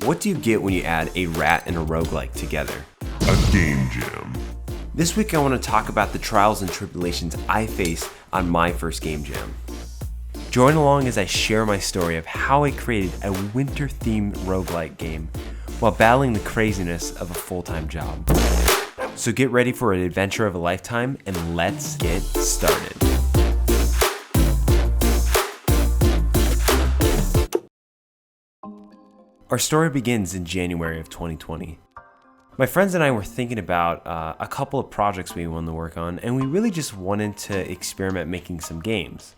What do you get when you add a rat and a roguelike together? A game jam. This week I want to talk about the trials and tribulations I faced on my first game jam. Join along as I share my story of how I created a winter-themed roguelike game while battling the craziness of a full-time job. So get ready for an adventure of a lifetime and let's get started. Our story begins in January of 2020. My friends and I were thinking about a couple of projects we wanted to work on, and we really just wanted to experiment making some games.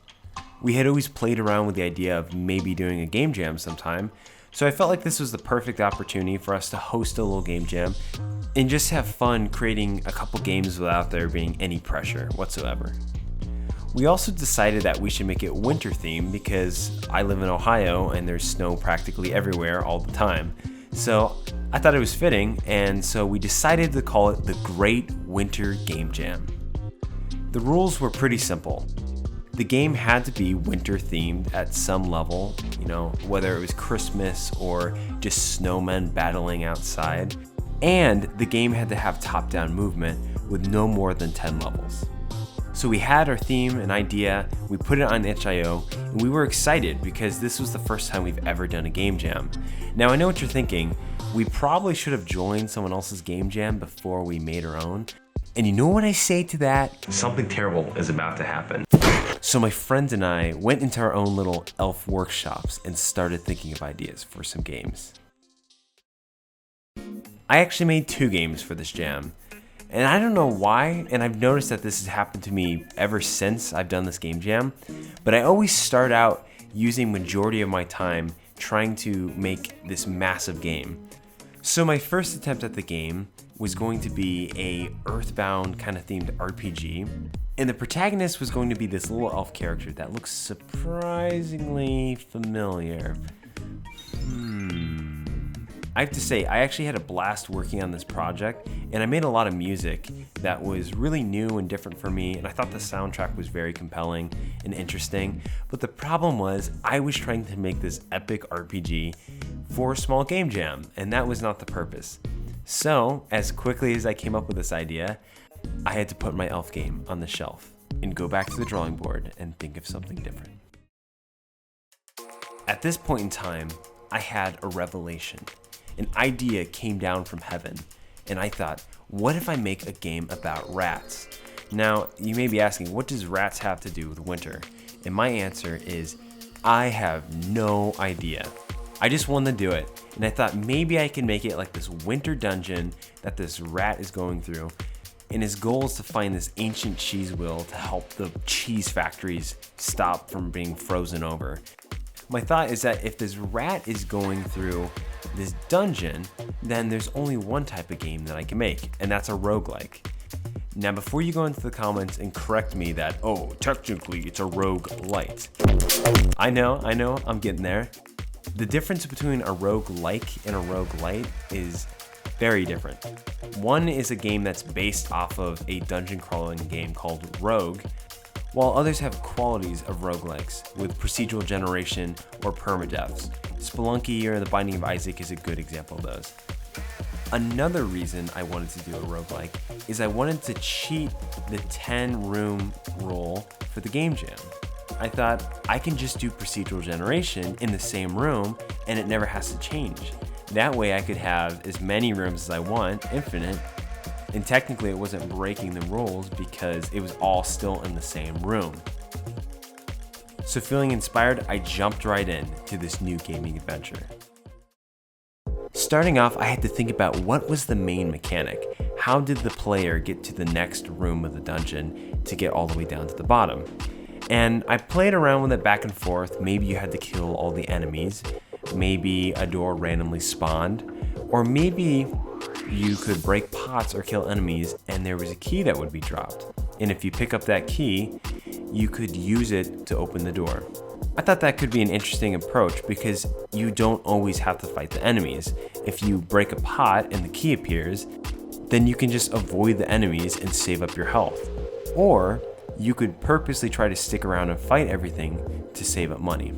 We had always played around with the idea of maybe doing a game jam sometime, so I felt like this was the perfect opportunity for us to host a little game jam and just have fun creating a couple games without there being any pressure whatsoever. We also decided that we should make it winter themed because I live in Ohio and there's snow practically everywhere all the time. So I thought it was fitting, and so we decided to call it the Great Winter Game Jam. The rules were pretty simple. The game had to be winter themed at some level, whether it was Christmas or just snowmen battling outside. And the game had to have top-down movement with no more than 10 levels. So we had our theme and idea, we put it on itch.io, and we were excited because this was the first time we've ever done a game jam. Now I know what you're thinking, we probably should have joined someone else's game jam before we made our own. And you know what I say to that? Something terrible is about to happen. So my friends and I went into our own little elf workshops and started thinking of ideas for some games. I actually made 2 games for this jam. And I don't know why, and I've noticed that this has happened to me ever since I've done this game jam, but I always start out using majority of my time trying to make this massive game. So my first attempt at the game was going to be a Earthbound kind of themed RPG, and the protagonist was going to be this little elf character that looks surprisingly familiar. I have to say, I actually had a blast working on this project, and I made a lot of music that was really new and different for me, and I thought the soundtrack was very compelling and interesting. But the problem was, I was trying to make this epic RPG for a small game jam, and that was not the purpose. So, as quickly as I came up with this idea, I had to put my elf game on the shelf and go back to the drawing board and think of something different. At this point in time, I had a revelation. An idea came down from heaven, and I thought, what if I make a game about rats? Now, you may be asking, what does rats have to do with winter? And my answer is, I have no idea. I just wanted to do it, and I thought maybe I can make it like this winter dungeon that this rat is going through, and his goal is to find this ancient cheese wheel to help the cheese factories stop from being frozen over. My thought is that if this rat is going through this dungeon, then there's only one type of game that I can make, and that's a roguelike. Now, before you go into the comments and correct me that, oh, technically it's a roguelite. I know, I'm getting there. The difference between a roguelike and a roguelite is very different. One is a game that's based off of a dungeon crawling game called Rogue, while others have qualities of roguelikes with procedural generation or permadeaths. Spelunky or The Binding of Isaac is a good example of those. Another reason I wanted to do a roguelike is I wanted to cheat the 10-room rule for the game jam. I thought I can just do procedural generation in the same room and it never has to change. That way I could have as many rooms as I want, infinite, and technically it wasn't breaking the rules because it was all still in the same room. So feeling inspired, I jumped right in to this new gaming adventure. Starting off, I had to think about what was the main mechanic. How did the player get to the next room of the dungeon to get all the way down to the bottom? And I played around with it back and forth. Maybe you had to kill all the enemies. Maybe a door randomly spawned. Or maybe you could break pots or kill enemies and there was a key that would be dropped. And if you pick up that key, you could use it to open the door. I thought that could be an interesting approach because you don't always have to fight the enemies. If you break a pot and the key appears, then you can just avoid the enemies and save up your health. Or you could purposely try to stick around and fight everything to save up money.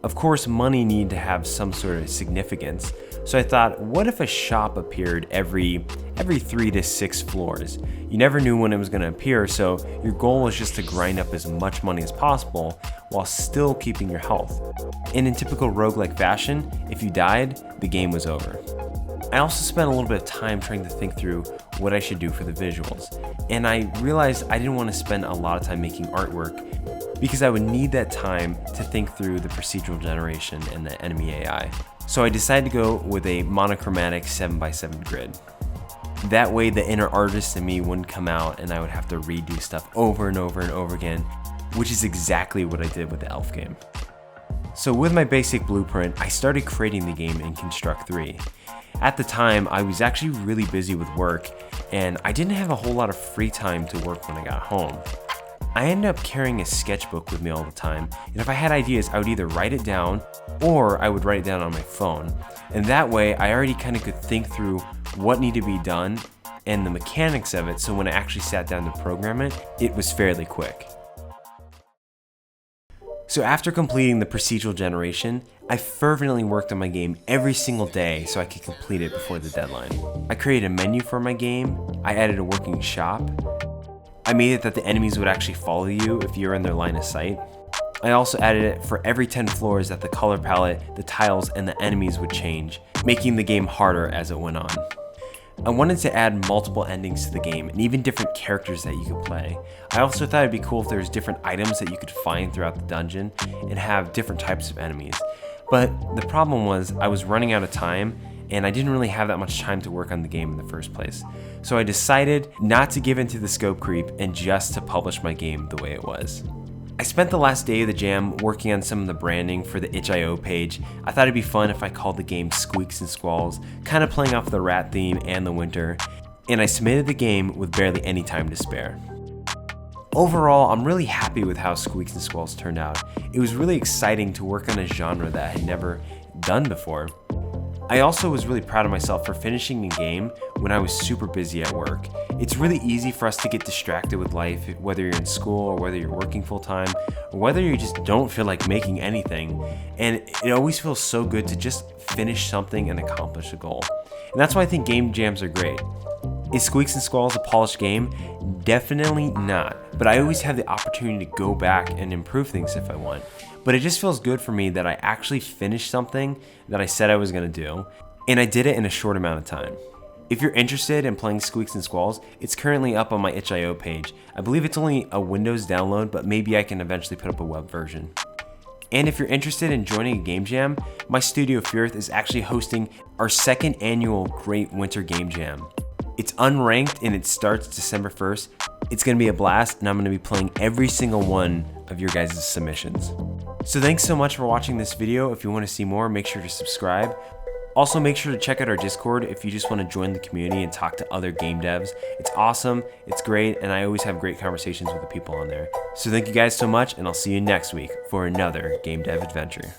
Of course, money needed to have some sort of significance, so I thought, what if a shop appeared every 3 to 6 floors? You never knew when it was going to appear, so your goal was just to grind up as much money as possible while still keeping your health. And in typical roguelike fashion, if you died, the game was over. I also spent a little bit of time trying to think through what I should do for the visuals, and I realized I didn't want to spend a lot of time making artwork because I would need that time to think through the procedural generation and the enemy AI. So I decided to go with a monochromatic 7x7 grid. That way the inner artist in me wouldn't come out and I would have to redo stuff over and over and over again, which is exactly what I did with the elf game. So with my basic blueprint, I started creating the game in Construct 3. At the time, I was actually really busy with work, and I didn't have a whole lot of free time to work when I got home. I ended up carrying a sketchbook with me all the time, and if I had ideas, I would either write it down, or I would write it down on my phone. And that way, I already kind of could think through what needed to be done, and the mechanics of it, so when I actually sat down to program it, it was fairly quick. So after completing the procedural generation, I fervently worked on my game every single day so I could complete it before the deadline. I created a menu for my game, I added a working shop, I made it that the enemies would actually follow you if you were in their line of sight. I also added it for every 10 floors that the color palette, the tiles, and the enemies would change, making the game harder as it went on. I wanted to add multiple endings to the game and even different characters that you could play. I also thought it'd be cool if there was different items that you could find throughout the dungeon and have different types of enemies. But the problem was I was running out of time and I didn't really have that much time to work on the game in the first place. So I decided not to give into the scope creep and just to publish my game the way it was. I spent the last day of the jam working on some of the branding for the itch.io page. I thought it'd be fun if I called the game Squeaks and Squalls, kind of playing off the rat theme and the winter, and I submitted the game with barely any time to spare. Overall, I'm really happy with how Squeaks and Squalls turned out. It was really exciting to work on a genre that I had never done before. I also was really proud of myself for finishing a game when I was super busy at work. It's really easy for us to get distracted with life, whether you're in school or whether you're working full time, or whether you just don't feel like making anything. And it always feels so good to just finish something and accomplish a goal. And that's why I think game jams are great. Is Squeaks and Squalls a polished game? Definitely not, but I always have the opportunity to go back and improve things if I want. But it just feels good for me that I actually finished something that I said I was gonna do, and I did it in a short amount of time. If you're interested in playing Squeaks and Squalls, it's currently up on my itch.io page. I believe it's only a Windows download, but maybe I can eventually put up a web version. And if you're interested in joining a game jam, my studio Firith is actually hosting our second annual Great Winter Game Jam. It's unranked and it starts December 1st. It's gonna be a blast and I'm gonna be playing every single one of your guys' submissions. So thanks so much for watching this video. If you wanna see more, make sure to subscribe. Also make sure to check out our Discord if you just wanna join the community and talk to other game devs. It's awesome, it's great, and I always have great conversations with the people on there. So thank you guys so much and I'll see you next week for another game dev adventure.